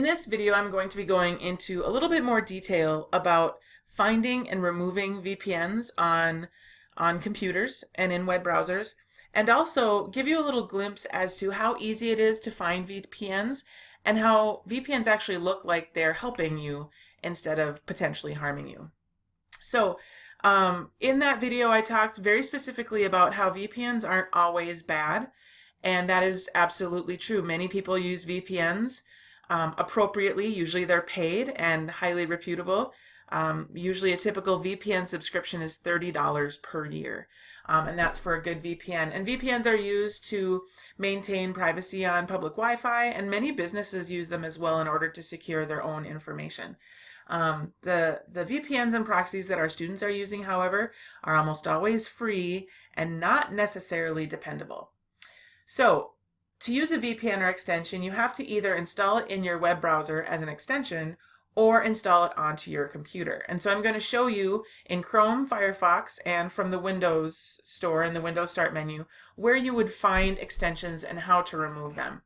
In this video, I'm going to be going into a little bit more detail about finding and removing VPNs on computers and in web browsers, and also give you a little glimpse as to how easy it is to find VPNs and how VPNs actually look like they're helping you instead of potentially harming you. So in that video, I talked very specifically about how VPNs aren't always bad, and that is absolutely true. Many people use VPNs appropriately. Usually they're paid and highly reputable. Usually a typical VPN subscription is $30 per year, and that's for a good VPN. And VPNs are used to maintain privacy on public Wi-Fi, and many businesses use them as well in order to secure their own information. The VPNs and proxies that our students are using, however, are almost always free and not necessarily dependable. So, to use a VPN or extension, you have to either install it in your web browser as an extension or install it onto your computer. And so I'm going to show you in Chrome, Firefox, and from the Windows Store in the Windows Start menu where you would find extensions and how to remove them.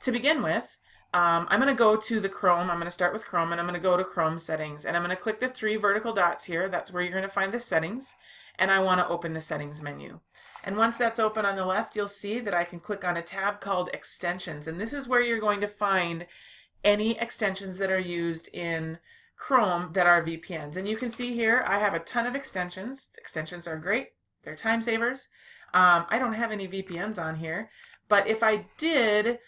To begin with, I'm going to go to the Chrome. I'm going to start with Chrome, and I'm going to go to Chrome Settings. And I'm going to click the three vertical dots here. That's where you're going to find the settings. And I want to open the settings menu. And once that's open on the left, you'll see that I can click on a tab called Extensions. And this is where you're going to find any extensions that are used in Chrome that are VPNs. And you can see here, I have a ton of extensions. Extensions are great. They're time savers. I don't have any VPNs on here, but if I did,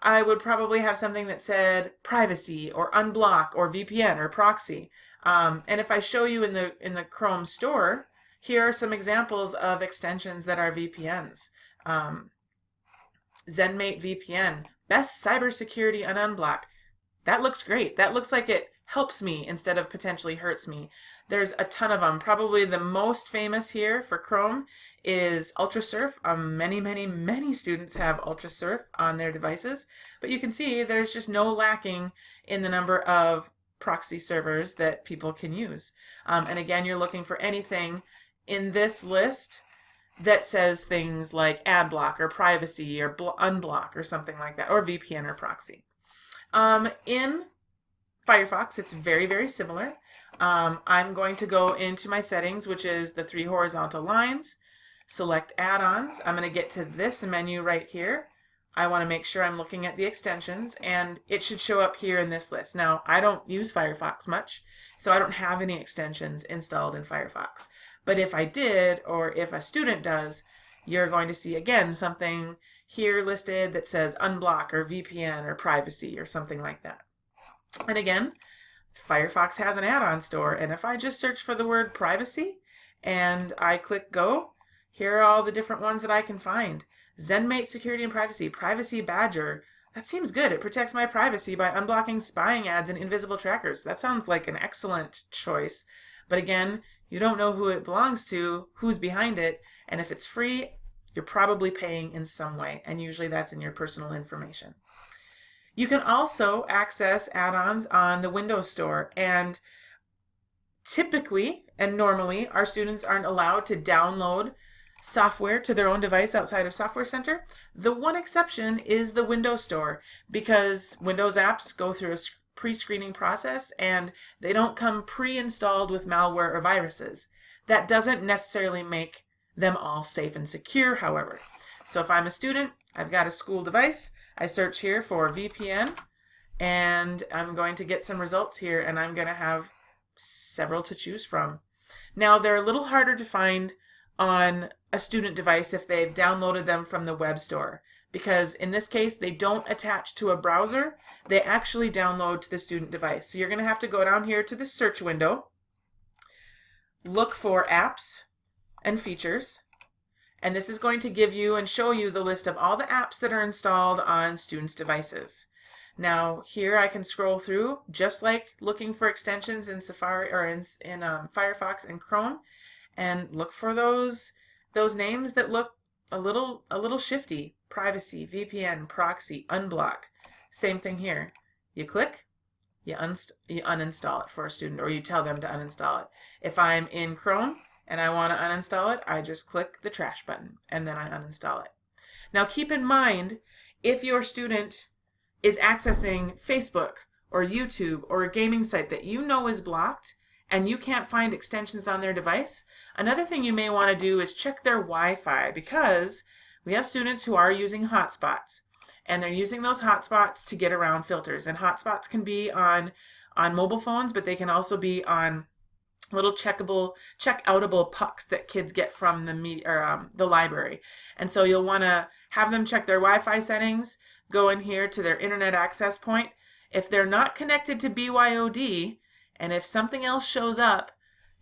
I would probably have something that said privacy or unblock or VPN or proxy. And if I show you in the Chrome store, here are some examples of extensions that are VPNs. ZenMate VPN, best cybersecurity and unblock. That looks great. That looks like it helps me instead of potentially hurts me. There's a ton of them. Probably the most famous here for Chrome is UltraSurf. Many students have UltraSurf on their devices, but you can see there's just no lacking in the number of proxy servers that people can use. And again, you're looking for anything in this list that says things like ad block or privacy or unblock or something like that, or VPN or proxy. In Firefox, it's very similar. I'm going to go into my settings, which is the three horizontal lines, select add-ons. I'm going to get to this menu right here. I want to make sure I'm looking at the extensions, and it should show up here in this list. Now, I don't use Firefox much, so I don't have any extensions installed in Firefox. But if I did, or if a student does, you're going to see again something here listed that says unblock or VPN or privacy or something like that. And again, Firefox has an add-on store, and if I just search for the word privacy and I click go, here are all the different ones that I can find. ZenMate Security and Privacy, Privacy Badger. That seems good. It protects my privacy by unblocking spying ads and invisible trackers. That sounds like an excellent choice. But again, you don't know who it belongs to, who's behind it, and if it's free, you're probably paying in some way, and usually that's in your personal information. You can also access add-ons on the Windows Store, and typically and normally our students aren't allowed to download software to their own device outside of Software Center. The one exception is the Windows Store, because Windows apps go through a pre-screening process and they don't come pre-installed with malware or viruses. That doesn't necessarily make them all safe and secure, however. So if I'm a student, I've got a school device, I search here for VPN, and I'm going to get some results here, and I'm going to have several to choose from. Now, they're a little harder to find on a student device if they've downloaded them from the web store, because in this case they don't attach to a browser, they actually download to the student device. So you're going to have to go down here to the search window, look for apps and features, and this is going to give you and show you the list of all the apps that are installed on students' devices. Now here I can scroll through just like looking for extensions in Safari or in Firefox and Chrome, and look for those names that look a little shifty. Privacy, VPN, proxy, unblock. Same thing here. You click, you uninstall it for a student, or you tell them to uninstall it. If I'm in Chrome and I want to uninstall it, I just click the trash button and then I uninstall it. Now keep in mind, if your student is accessing Facebook or YouTube or a gaming site that you know is blocked and you can't find extensions on their device, another thing you may want to do is check their Wi-Fi, because we have students who are using hotspots, and they're using those hotspots to get around filters. And hotspots can be on mobile phones, but they can also be on little check-outable pucks that kids get from the library. And so you'll want to have them check their Wi-Fi settings, go in here to their internet access point. If they're not connected to BYOD, and if something else shows up,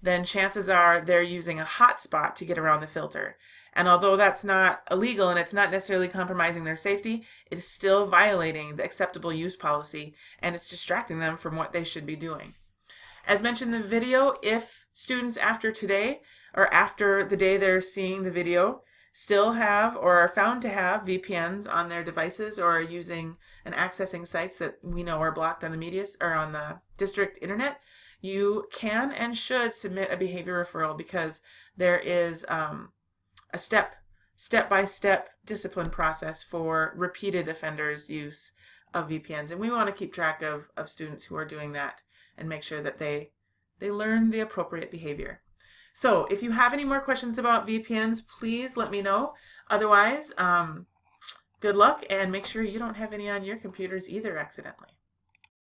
then chances are they're using a hotspot to get around the filter. And although that's not illegal and it's not necessarily compromising their safety, it is still violating the acceptable use policy, and it's distracting them from what they should be doing. As mentioned in the video, if students after today or after the day they're seeing the video still have or are found to have VPNs on their devices or are using and accessing sites that we know are blocked on the media or on the district internet, you can and should submit a behavior referral, because there is a step-by-step discipline process for repeated offenders' use of VPNs. And we want to keep track of students who are doing that and make sure that they learn the appropriate behavior. So if you have any more questions about VPNs, please let me know. Otherwise, good luck, and make sure you don't have any on your computers either accidentally.